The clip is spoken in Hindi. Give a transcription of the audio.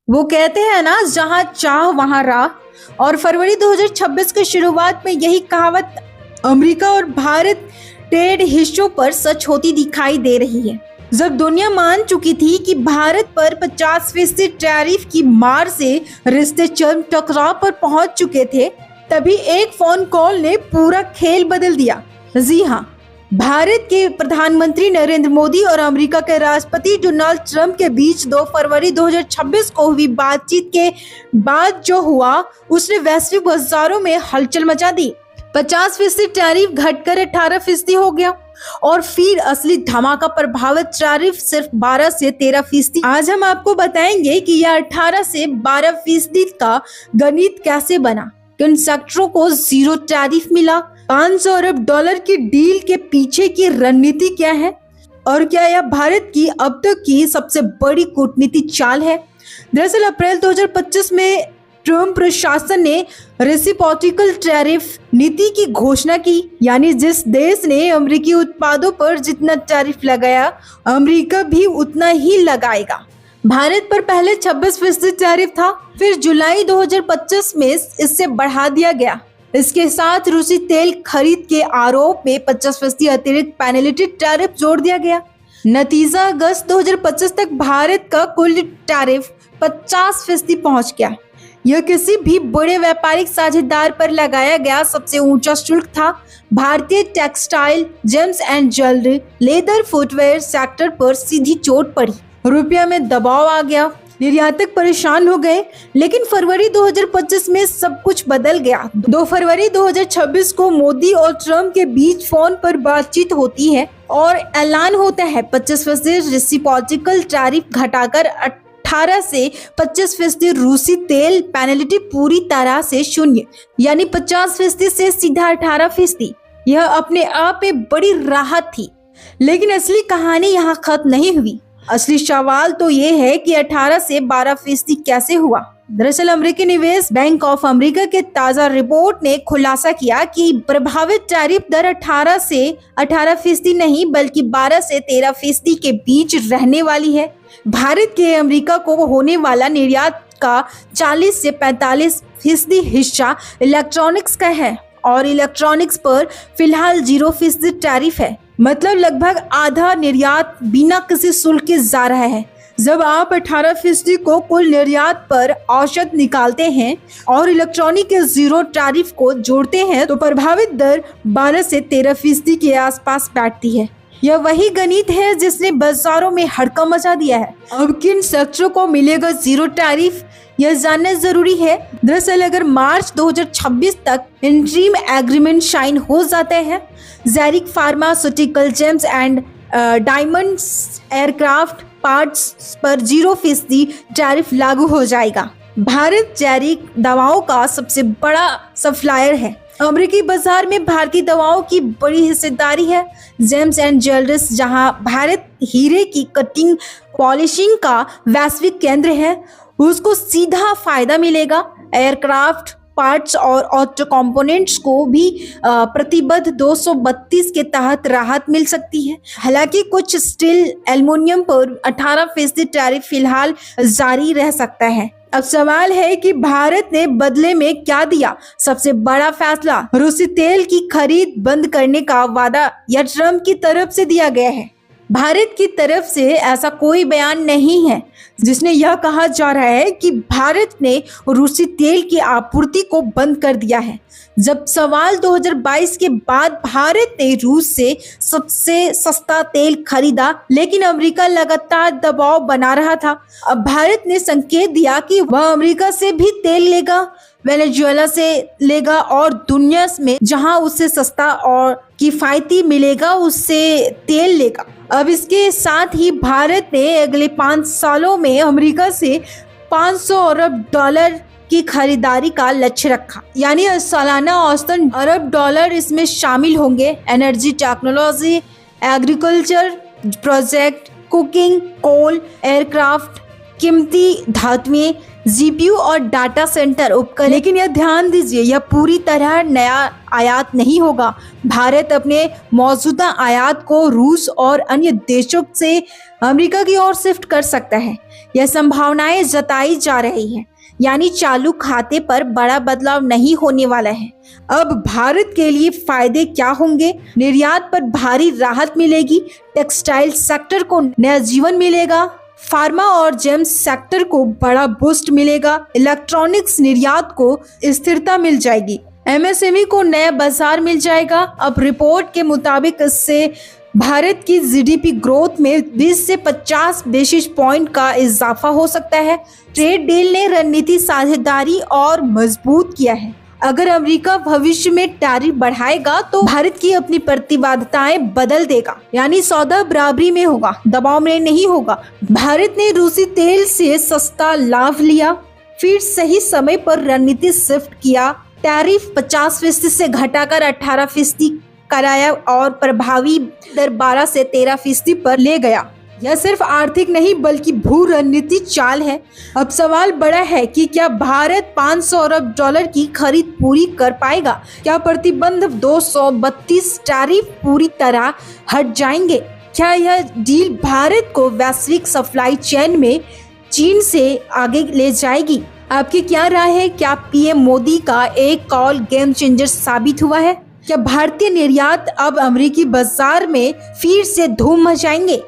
वो कहते हैं ना, जहां चाह वहां राह। और फरवरी 2026 की शुरुआत में यही कहावत अमेरिका और भारत ट्रेड हिस्सों पर सच होती दिखाई दे रही है। जब दुनिया मान चुकी थी कि भारत पर 50% टैरिफ की मार से रिश्ते चरम टकराव पर पहुंच चुके थे, तभी एक फोन कॉल ने पूरा खेल बदल दिया। जी हाँ, भारत के प्रधानमंत्री नरेंद्र मोदी और अमेरिका के राष्ट्रपति डोनाल्ड ट्रंप के बीच 2 फरवरी 2026 को हुई बातचीत के बाद जो हुआ, उसने वैश्विक बाजारों में हलचल मचा दी। 50% टैरिफ घटकर 18% हो गया और फिर असली धमाका प्रभावित टैरिफ सिर्फ 12 से 13%। आज हम आपको बताएंगे कि यह 18 से 12% का गणित कैसे बना, किन सेक्टरों को जीरो टैरिफ मिला, $500 अरब की डील के पीछे की रणनीति क्या है और क्या यह भारत की अब तक की सबसे बड़ी कूटनीतिक चाल है। दरअसल अप्रैल 2025 में ट्रंप प्रशासन ने रेसिप्रोकल टैरिफ नीति की घोषणा की, यानी जिस देश ने अमेरिकी उत्पादों पर जितना टैरिफ लगाया, अमेरिका भी उतना ही लगाएगा। भारत पर पहले 26% टैरिफ था, फिर जुलाई 2025 में इससे बढ़ा दिया गया। इसके साथ रूसी तेल खरीद के आरोप में 50% अतिरिक्त पेनल्टी टैरिफ जोड़ दिया गया। नतीजा अगस्त 2025 तक भारत का कुल टैरिफ 50% पहुंच गया। यह किसी भी बड़े व्यापारिक साझेदार पर लगाया गया सबसे ऊंचा शुल्क था। भारतीय textile, James and jewellery, leather, footwear sector पर सीधी चोट पड़ी। रुपया में दबाव आ गया, निर्यातक परेशान हो गए। लेकिन फरवरी 2025 में सब कुछ बदल गया। 2 फरवरी 2026 को मोदी और ट्रंप के बीच फोन पर बातचीत होती है और ऐलान होता है 25% रेसिप्रोकल टैरिफ घटाकर 18 से 25% रूसी तेल पेनल्टी पूरी तरह से शून्य, यानी 50% से सीधा 18%। यह अपने आप में बड़ी राहत थी। लेकिन असली कहानी यहाँ खत्म नहीं हुई। असली सवाल तो ये है कि 18 से 12% कैसे हुआ। दरअसल अमेरिकी निवेश बैंक ऑफ अमेरिका के ताजा रिपोर्ट ने खुलासा किया कि प्रभावित टैरिफ दर 18 से 18% नहीं बल्कि 12 से 13% के बीच रहने वाली है। भारत के अमेरिका को होने वाला निर्यात का 40 से 45% हिस्सा इलेक्ट्रॉनिक्स का है और इलेक्ट्रॉनिक्स पर फिलहाल 0% टैरिफ है। मतलब लगभग आधा निर्यात बिना किसी शुल्क के जा रहा है। जब आप 18% को कुल निर्यात पर औसत निकालते हैं और इलेक्ट्रॉनिक के जीरो टैरिफ को जोड़ते हैं तो प्रभावित दर 12 से 13% के आसपास बैठती है। यह वही गणित है जिसने बाजारों में हड़कंप मचा दिया है। अब किन सेक्टरों को मिलेगा जीरो टैरिफ, यह जानना जरूरी है। दरअसल अगर मार्च 2026 तक इंटरिम एग्रीमेंट साइन हो जाते हैं, generic pharmaceutical, gems and diamonds aircraft parts पर 0% टैरिफ लागू हो जाएगा। भारत जेरिक दवाओं का सबसे बड़ा सप्लायर है। अमेरिकी बाजार में भारतीय दवाओं की बड़ी हिस्सेदारी है। जेम्स एंड ज्वेलर्स, जहां भारत हीरे की कटिंग पॉलिशिंग का वैश्विक केंद्र है, उसको सीधा फायदा मिलेगा। एयरक्राफ्ट पार्ट्स और ऑटो कंपोनेंट्स को भी प्रतिबद्ध 232 के तहत राहत मिल सकती है। हालांकि कुछ स्टील, एल्युमिनियम पर 18% टैरिफ फिलहाल जारी रह सकता है। अब सवाल है कि भारत ने बदले में क्या दिया। सबसे बड़ा फैसला रूसी तेल की खरीद बंद करने का वादा या ट्रंप की तरफ से दिया गया है। भारत की तरफ से ऐसा कोई बयान नहीं है जिसने यह कहा जा रहा है कि भारत ने रूसी तेल की आपूर्ति को बंद कर दिया है। जब सवाल 2022 के बाद भारत ने रूस से सबसे सस्ता तेल खरीदा, लेकिन अमेरिका लगातार दबाव बना रहा था। अब भारत ने संकेत दिया कि वह अमेरिका से भी तेल लेगा, वेनेजुएला से लेगा और दुनिया में जहां उससे सस्ता और किफायती मिलेगा उससे तेल लेगा। अब इसके साथ ही भारत ने अगले 5 सालों में अमेरिका से $500 अरब की खरीदारी का लक्ष्य रखा, यानी सालाना औसतन $1 इसमें शामिल होंगे। Energy, technology, agriculture project, cooking, coal, aircraft, कीमती धातुएं, जीपीयू और डाटा सेंटर उपकरण। लेकिन यह ध्यान दीजिए, यह पूरी तरह नया आयात नहीं होगा। भारत अपने मौजूदा आयात को रूस और अन्य देशों से अमेरिका की ओर शिफ्ट कर सकता है। यह संभावनाएं जताई जा रही हैं, यानी चालू खाते पर बड़ा बदलाव नहीं होने वाला है। अब भारत के लिए फायदे क्या होंगे? निर्यात पर भारी राहत मिलेगी, टेक्सटाइल सेक्टर को नया जीवन मिलेगा, फार्मा और जेम्स सेक्टर को बड़ा बूस्ट मिलेगा, इलेक्ट्रॉनिक्स निर्यात को स्थिरता मिल जाएगी, एमएसएमई को नया बाजार मिल जाएगा। अब रिपोर्ट के मुताबिक इससे भारत की जीडीपी ग्रोथ में 20 से 50 बेसिस पॉइंट का इजाफा हो सकता है। ट्रेड डील ने रणनीति साझेदारी और मजबूत किया है। अगर अमेरिका भविष्य में टैरिफ बढ़ाएगा तो भारत की अपनी प्रतिबद्धताएं बदल देगा, यानी सौदा बराबरी में होगा, दबाव में नहीं होगा। भारत ने रूसी तेल से सस्ता लाभ लिया, फिर सही समय पर रणनीति शिफ्ट किया, टैरिफ 50% से घटाकर 18% कराया और प्रभावी दर 12 से 13% पर ले गया। यह सिर्फ आर्थिक नहीं बल्कि भू रणनीति चाल है। अब सवाल बड़ा है कि क्या भारत 500 अरब डॉलर की खरीद पूरी कर पाएगा? क्या प्रतिबंध 232 टैरिफ पूरी तरह हट जाएंगे? क्या यह डील भारत को वैश्विक सप्लाई चेन में चीन से आगे ले जाएगी? आपकी क्या राय है? क्या पीएम मोदी का एक कॉल गेम चेंजर साबित हुआ है? क्या भारतीय निर्यात अब अमेरिकी बाजार में फिर से धूम मचाएंगे?